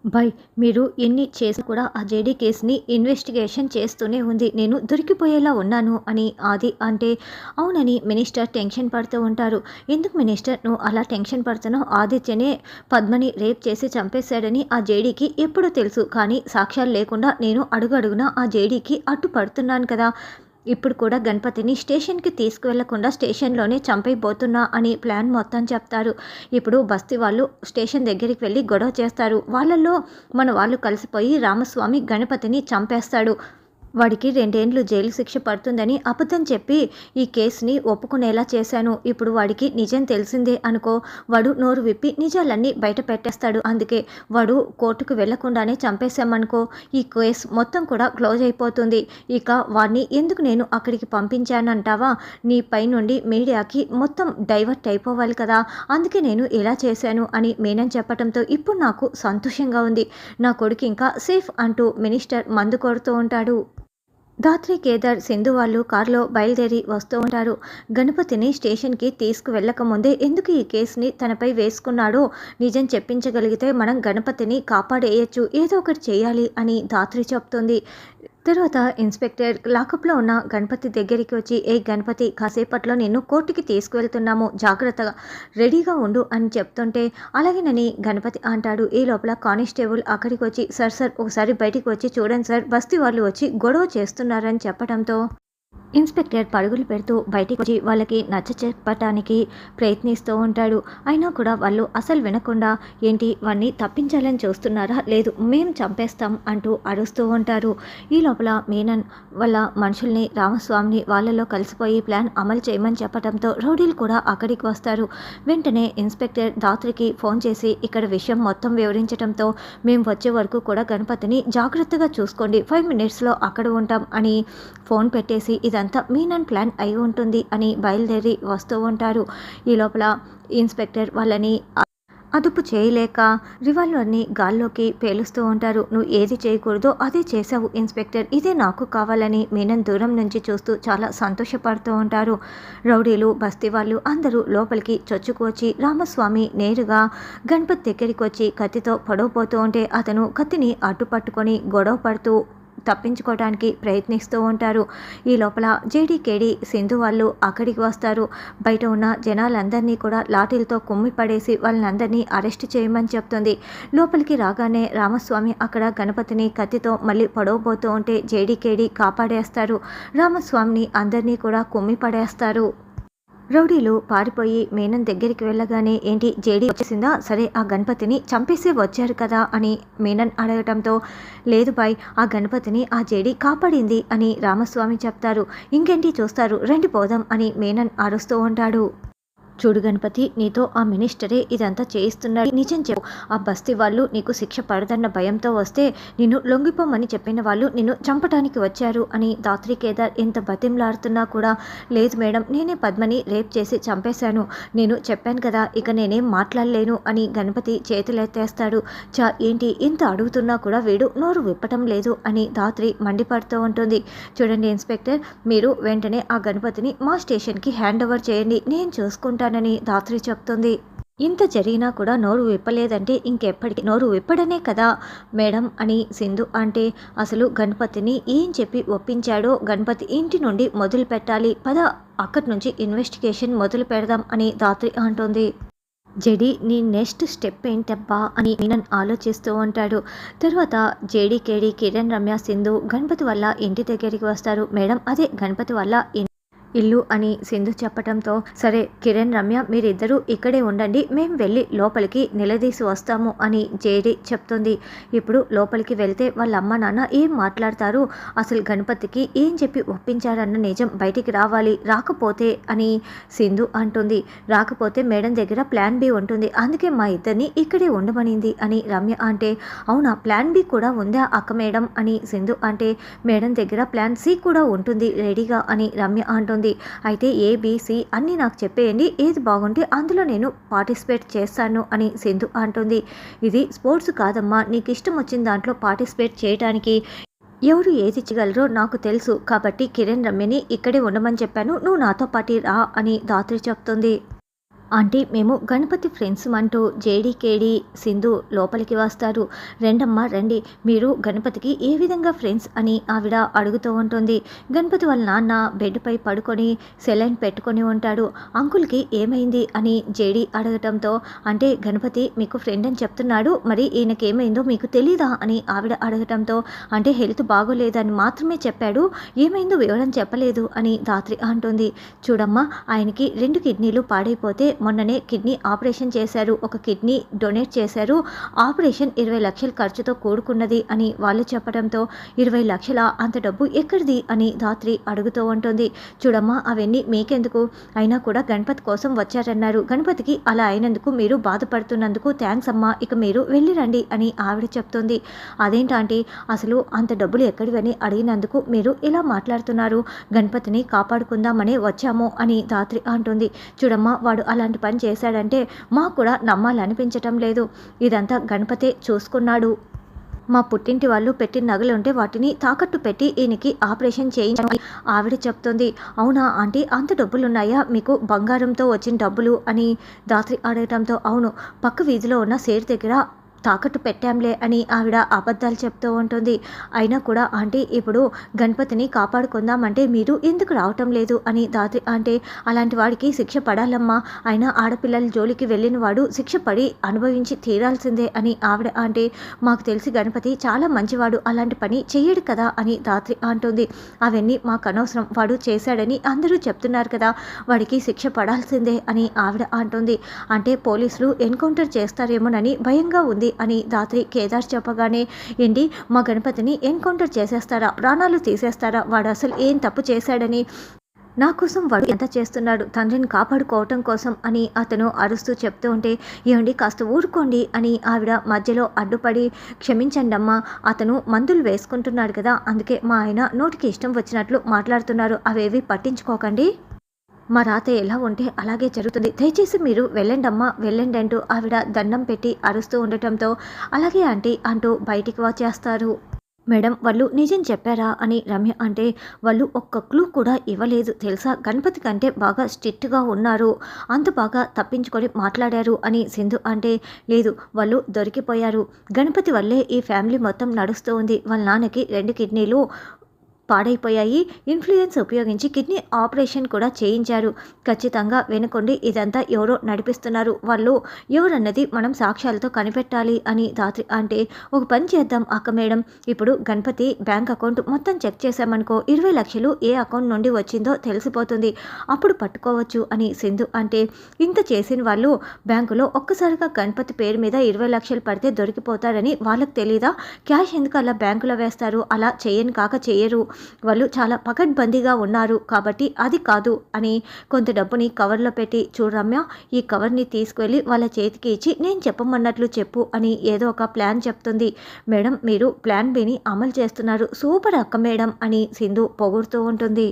By మీరు ఎన్ని చేసినా కూడా ఆ జేడీ కేస్‌ని ఇన్వెస్టిగేషన్ చేస్తూనే ఉంది. నేను దొరికిపోయేలా ఉన్నాను అని ఆది అంటే, అవునని మినిస్టర్ టెన్షన్ పడుతూ ఉంటారు. ఎందుకు మినిస్టర్ నువ్వు అలా టెన్షన్ పడుతున్నావు? ఆదిత్యనే పద్మని రేప్ చేసి చంపేశాడని ఆ జేడీకి ఎప్పుడో తెలుసు. కానీ సాక్ష్యాలు లేకుండా నేను అడుగడుగునా ఆ జేడీకి అడ్డుపడుతున్నాను కదా! ఇప్పుడు కూడా గణపతిని స్టేషన్‌కి తీసుకువెళ్ళకుండా స్టేషన్‌లోనే చంపేయబోతున్నా అని ప్లాన్ మొత్తం చెప్తారు. ఇప్పుడు బస్తీ వాళ్ళు స్టేషన్ దగ్గరికి వెళ్లి గొడవ చేస్తారు. వాళ్ళలో మన వాళ్ళు కలిసిపోయి రామస్వామి గణపతిని చంపేస్తాడు. వాడికి 2 ఏండ్లు జైలు శిక్ష పడుతుందని అబద్ధం చెప్పి ఈ కేసుని ఒప్పుకునేలా చేశాను. ఇప్పుడు వాడికి నిజం తెలిసిందే అనుకో, వాడు నోరు విప్పి నిజాలన్నీ బయట పెట్టేస్తాడు. అందుకే వాడు కోర్టుకు వెళ్లకుండానే చంపేశామనుకో, ఈ కేసు మొత్తం కూడా క్లోజ్ అయిపోతుంది. ఇక వాడిని ఎందుకు నేను అక్కడికి పంపించానంటావా? నీ పై నుండి మీడియాకి మొత్తం డైవర్ట్ అయిపోవాలి కదా! అందుకే నేను ఇలా చేశాను అని మీనన్ చెప్పడంతో ఇప్పుడు నాకు సంతోషంగా ఉంది. నా కొడుకు ఇంకా సేఫ్ అంటూ మినిస్టర్ మందు కొడుతూ ఉంటాడు. ధాత్రి, కేదార్, సింధు వాళ్ళు కారులో బయలుదేరి వస్తూ ఉంటారు. గణపతిని స్టేషన్‌కి తీసుకువెళ్ళక ముందే ఎందుకు ఈ కేసుని తనపై వేసుకున్నాడో నిజం చెప్పించగలిగితే మనం గణపతిని కాపాడేయొచ్చు. ఏదో ఒకటి చేయాలి అని ధాత్రి చెప్తుంది. తర్వాత ఇన్స్‌పెక్టర్ లాకప్‌లో ఉన్న గణపతి దగ్గరికి వచ్చి, "ఏ గణపతి, కాసేపట్లో నిన్ను కోర్టుకి తీసుకువెళ్తున్నాము. జాగ్రత్తగా రెడీగా ఉండు" అని చెప్తుంటే, అలాగేనని గణపతి అంటాడు. ఈ లోపల కానిస్టేబుల్ అక్కడికి వచ్చి, "సార్ ఒకసారి బయటికి వచ్చి చూడండి సార్, బస్తీ వాళ్ళు వచ్చి గొడవ చేస్తున్నారని" చెప్పడంతో ఇన్స్‌పెక్టర్ పరుగులు పెడుతూ బయటికొచ్చి వాళ్ళకి నచ్చచెప్పటానికి ప్రయత్నిస్తూ ఉంటాడు. అయినా కూడా వాళ్ళు అసలు వినకుండా, "ఏంటి వాడిని తప్పించాలని చూస్తున్నారా? లేదు మేము చంపేస్తాం" అంటూ అరుస్తూ ఉంటారు. ఈ లోపల మీనన్ వాళ్ళ మనుషుల్ని, రామస్వామిని వాళ్ళలో కలిసిపోయి ప్లాన్ అమలు చేయమని చెప్పడంతో రౌడీలు కూడా అక్కడికి వస్తారు. వెంటనే ఇన్స్‌పెక్టర్ ధాత్రికి ఫోన్ చేసి ఇక్కడ విషయం మొత్తం వివరించడంతో, "మేము వచ్చే వరకు కూడా గణపతిని జాగ్రత్తగా చూసుకోండి. 5 మినిట్స్‌లో అక్కడ ఉంటాం" అని ఫోన్ పెట్టేసి, ఇదంతా మీనన్ ప్లాన్ అయి ఉంటుంది అని బయలుదేరి వస్తూ ఉంటారు. ఈ లోపల ఇన్స్‌పెక్టర్ వాళ్ళని అదుపు చేయలేక రివాల్వర్‌ని గాల్లోకి పేలుస్తూ ఉంటారు. "నువ్వు ఏది చేయకూడదో అదే చేశావు ఇన్స్‌పెక్టర్. ఇదే నాకు కావాలని" మీనన్ దూరం నుంచి చూస్తూ చాలా సంతోషపడుతూ ఉంటారు. రౌడీలు, బస్తీ వాళ్ళు అందరూ లోపలికి చొచ్చుకు వచ్చి రామస్వామి నేరుగా గణపతి దగ్గరికి వచ్చి కత్తితో పొడవబోతూ ఉంటే అతను కత్తిని అడ్డుపట్టుకొని గొడవ పడుతూ తప్పించుకోవడానికి ప్రయత్నిస్తూ ఉంటారు. ఈ లోపల జేడీ, కేడీ, సింధు వాళ్ళు అక్కడికి వస్తారు. బయట ఉన్న జనాలందరినీ కూడా లాఠీలతో కుమ్మి పడేసి వాళ్ళందరినీ అరెస్ట్ చేయమని చెప్తుంది. లోపలికి రాగానే రామస్వామి అక్కడ గణపతిని కత్తితో మళ్ళీ పొడవబోతూ ఉంటే జేడీ, కేడీ కాపాడేస్తారు. రామస్వామిని అందరినీ కూడా కుమ్మి పడేస్తారు. రౌడీలు పారిపోయి మీనన్ దగ్గరికి వెళ్ళగానే, "ఏంటి జేడీ వచ్చేసిందా? సరే ఆ గణపతిని చంపేసే వచ్చారు కదా" అని మీనన్ అడగటంతో, "లేదు బాయ్, ఆ గణపతిని ఆ జేడీ కాపాడింది" అని రామస్వామి చెప్తారు. "ఇంకేంటి చూస్తారు, రండి పోదాం" అని మీనన్ అరుస్తూ ఉంటాడు. "చూడు గణపతి, నీతో ఆ మినిస్టరే ఇదంతా చేయిస్తున్నాడు. నిజం చెప్పు. ఆ బస్తీ వాళ్ళు నీకు శిక్ష పడదన్న భయంతో వస్తే నిన్ను లొంగిపోమని చెప్పిన వాళ్ళు నిన్ను చంపటానికి వచ్చారు" అని ధాత్రి, కేదార్ ఎంత బతిమలాడుతున్నా కూడా, "లేదు మేడం, నేనే పద్మని రేప్ చేసి చంపేశాను. నేను చెప్పాను కదా, ఇక నేనేం మాట్లాడలేను" అని గణపతి చేతులెత్తేస్తాడు. ఏంటి ఇంత అడుగుతున్నా కూడా వీడు నోరు విప్పటం లేదు" అని ధాత్రి మండిపడుతూ ఉంటుంది. "చూడండి ఇన్స్‌పెక్టర్, మీరు వెంటనే ఆ గణపతిని మా స్టేషన్‌కి హ్యాండ్ ఓవర్ చేయండి. నేను చూసుకుంటానని" ధాత్రి చెప్తుంది. ఇంత జరిగినా కూడా నోరు విప్పలేదంటే ఇంకెప్పటికి నోరు విప్పడనే కదా మేడం అని సింధు అంటే, "అసలు గణపతిని ఏం చెప్పి ఒప్పించాడో గణపతి ఇంటి నుండి మొదలు పెట్టాలి. పద అక్కడి నుంచి ఇన్వెస్టిగేషన్ మొదలు పెడదాం" అని ధాత్రి అంటుంది. "జేడీ, నీ నెక్స్ట్ స్టెప్ ఏంటబ్బా" అని మీనన్ ఆలోచిస్తూ ఉంటాడు. తర్వాత జేడీ, కేడీ, కిరణ్, రమ్య, సింధు గణపతి వల్ల ఇంటి దగ్గరికి వస్తారు. "మేడం, అదే గణపతి వల్ల ఇల్లు" అని సింధు చెప్పటంతో, "సరే కిరణ్, రమ్య మీరిద్దరూ ఇక్కడే ఉండండి. మేము వెళ్ళి లోపలికి నిలదీసి వస్తాము" అని జేడీ చెప్తుంది. ఇప్పుడు లోపలికి వెళ్తే వాళ్ళ అమ్మ నాన్న ఏం మాట్లాడతారు, అసలు గణపతికి ఏం చెప్పి ఒప్పించారన్న నిజం బయటికి రావాలి. రాకపోతే అని సింధు అంటుంది. "రాకపోతే మేడం దగ్గర ప్లాన్ బి ఉంటుంది. అందుకే మా ఇద్దరిని ఇక్కడే ఉండమనింది" అని రమ్య అంటే, "అవునా, ప్లాన్ బి కూడా ఉందా అక్క మేడం" అని సింధు అంటే, "మేడం దగ్గర ప్లాన్ సి కూడా ఉంటుంది రెడీగా" అని రమ్య అంటుంది. "అయితే ఏబిసి అన్నీ నాకు చెప్పేయండి. ఏది బాగుంటే అందులో నేను పార్టిసిపేట్ చేస్తాను" అని సింధు అంటుంది. "ఇది స్పోర్ట్స్ కాదమ్మా, నీకు ఇష్టం వచ్చిన దాంట్లో పార్టిసిపేట్ చేయడానికి ఎవరు ఏది ఇచ్చగలరో నాకు తెలుసు. కాబట్టి కిరణ్, రమ్యని ఇక్కడే ఉండమని చెప్పాను. నువ్వు నాతో పాటు రా" అని ధాత్రి చెప్తుంది. ఆంటీ మేము గణపతి ఫ్రెండ్స్ అంటూ జేడీకేడి సింధు లోపలికి వస్తారు. రెండమ్మా రండి, మీరు గణపతికి ఏ విధంగా ఫ్రెండ్స్ అని ఆవిడ అడుగుతూ ఉంటుంది. గణపతి వాళ్ళ నాన్న బెడ్పై పడుకొని సెలైన్ పెట్టుకొని ఉంటాడు. అంకుల్కి ఏమైంది అని జేడీ అడగటంతో, అంటే గణపతి మీకు ఫ్రెండ్ అని చెప్తున్నాడు, మరి ఈయనకి ఏమైందో మీకు తెలీదా అని ఆవిడ అడగటంతో, అంటే హెల్త్ బాగోలేదని మాత్రమే చెప్పాడు, ఏమైందో వివరం చెప్పలేదు అని ధాత్రి అంటుంది. చూడమ్మా, ఆయనకి 2 కిడ్నీలు పాడైపోతే మొన్ననే కిడ్నీ ఆపరేషన్ చేశారు, ఒక కిడ్నీ డొనేట్ చేశారు, ఆపరేషన్ 20 లక్షల ఖర్చుతో కూడుకున్నది అని వాళ్ళు చెప్పడంతో 20 లక్షల అంత డబ్బు ఎక్కడిది అని ధాత్రి అడుగుతూ ఉంటుంది. చూడమ్మా, అవన్నీ మీకెందుకు, అయినా కూడా గణపతి కోసం వచ్చారన్నారు, గణపతికి అలా అయినందుకు మీరు బాధపడుతున్నందుకు థ్యాంక్స్ అమ్మా, ఇక మీరు వెళ్ళి రండి అని ఆవిడ చెప్తుంది. అదేంటంటే అసలు అంత డబ్బులు ఎక్కడివని అడిగినందుకు మీరు ఇలా మాట్లాడుతున్నారు, గణపతిని కాపాడుకుందామనే వచ్చాము అని ధాత్రి అంటుంది. చూడమ్మా, వాడు అలాంటి పని చేశాడంటే మాకు కూడా నమ్మాలనిపించటం లేదు, ఇదంతా గణపతే చూసుకున్నాడు, మా పుట్టింటి వాళ్ళు పెట్టిన నగలు ఉంటే వాటిని తాకట్టు పెట్టి ఈయనకి ఆపరేషన్ చేయించని ఆవిడ చెప్తుంది. అవునా ఆంటీ, అంత డబ్బులున్నాయా మీకు, బంగారంతో వచ్చిన డబ్బులు అని ధాత్రి అడగటంతో, అవును పక్క వీధిలో ఉన్న సేరు దగ్గర తాకట్టు పెట్టాంలే అని ఆవిడ అబద్ధాలు చెప్తూ ఉంటుంది. అయినా కూడా ఆంటీ ఇప్పుడు గణపతిని కాపాడుకుందామంటే మీరు ఎందుకు రావటం లేదు అని ధాత్రి అంటే, అలాంటి వాడికి శిక్ష పడాలమ్మా, అయినా ఆడపిల్లల జోలికి వెళ్ళిన వాడు శిక్ష పడి అనుభవించి తీరాల్సిందే అని ఆవిడ అంటే, మాకు తెలిసి గణపతి చాలా మంచివాడు, అలాంటి పని చెయ్యడు కదా అని ధాత్రి అంటుంది. అవన్నీ మాకు అనవసరం, వాడు చేశాడని అందరూ చెప్తున్నారు కదా, వాడికి శిక్ష పడాల్సిందే అని ఆవిడ అంటుంది. అంటే పోలీసులు ఎన్కౌంటర్ చేస్తారేమోనని భయంగా ఉంది అని ధాత్రి కేదార్ చెప్పగానే, ఏంటి మా గణపతిని ఎన్కౌంటర్ చేసేస్తారా, ప్రాణాలు తీసేస్తారా, వాడు అసలు ఏం తప్పు చేశాడని, నా కోసం వాడు ఎంత చేస్తున్నాడు తండ్రిని కాపాడుకోవటం కోసం అని అతను అరుస్తూ చెప్తూ ఉంటే, ఏమండి కాస్త ఊరుకోండి అని ఆవిడ మధ్యలో అడ్డుపడి, క్షమించండి అమ్మా, అతను మందులు వేసుకుంటున్నాడు కదా, అందుకే మా ఆయన నోటికి ఇష్టం వచ్చినట్లు మాట్లాడుతున్నారు, అవేవి పట్టించుకోకండి, మా రాత ఎలా ఉంటే అలాగే జరుగుతుంది, దయచేసి మీరు వెళ్ళండమ్మా వెళ్ళండి అంటూ ఆవిడ దండం పెట్టి అరుస్తూ ఉండటంతో, అలాగే ఆంటీ అంటూ బయటికి వచ్చేస్తారు. మేడం వాళ్ళు నిజం చెప్పారా అని రమ్య అంటే, వాళ్ళు ఒక్క క్లూ కూడా ఇవ్వలేదు తెలుసా, గణపతి కంటే బాగా స్ట్రిక్ట్గా ఉన్నారు, అంత బాగా తప్పించుకొని మాట్లాడారు అని సింధు అంటే, లేదు వాళ్ళు దొరికిపోయారు, గణపతి వల్లే ఈ ఫ్యామిలీ మొత్తం నడుస్తూ ఉంది, వాళ్ళ నాన్నకి 2 కిడ్నీలు పాడైపోయాయి, ఇన్ఫ్లుయెన్స్ ఉపయోగించి కిడ్నీ ఆపరేషన్ కూడా చేయించారు, ఖచ్చితంగా వెనుకొండి ఇదంతా ఎవరో నడిపిస్తున్నారు, వాళ్ళు ఎవరన్నది మనం సాక్ష్యాలతో కనిపెట్టాలి అని ధాత్రి అంటే, ఒక పని చేద్దాం అక్క మేడం, ఇప్పుడు గణపతి బ్యాంక్ అకౌంట్ మొత్తం చెక్ చేశామనుకో 20 లక్షలు ఏ అకౌంట్ నుండి వచ్చిందో తెలిసిపోతుంది, అప్పుడు పట్టుకోవచ్చు అని సింధు అంటే, ఇంత చేసిన వాళ్ళు బ్యాంకులో ఒక్కసారిగా గణపతి పేరు మీద 20 లక్షలు పడితే దొరికిపోతారని వాళ్ళకి తెలీదా, క్యాష్ ఎందుకు అలా బ్యాంకులో వేస్తారు, అలా చేయని కాక చేయరు, వాళ్ళు చాలా పకడ్బందీగా ఉన్నారు కాబట్టి అది కాదు అని కొంత డబ్బుని కవర్లో పెట్టి, చూడు రమ్య ఈ కవర్ని తీసుకువెళ్ళి వాళ్ళ చేతికి ఇచ్చి నేను చెప్పమన్నట్లు చెప్పు అని ఏదో ఒక ప్లాన్ చెప్తుంది. మేడం మీరు ప్లాన్ బిని అమలు చేస్తున్నారు, సూపర్ అక్క మేడం అని సింధు పొగుడుతూ ఉంటుంది.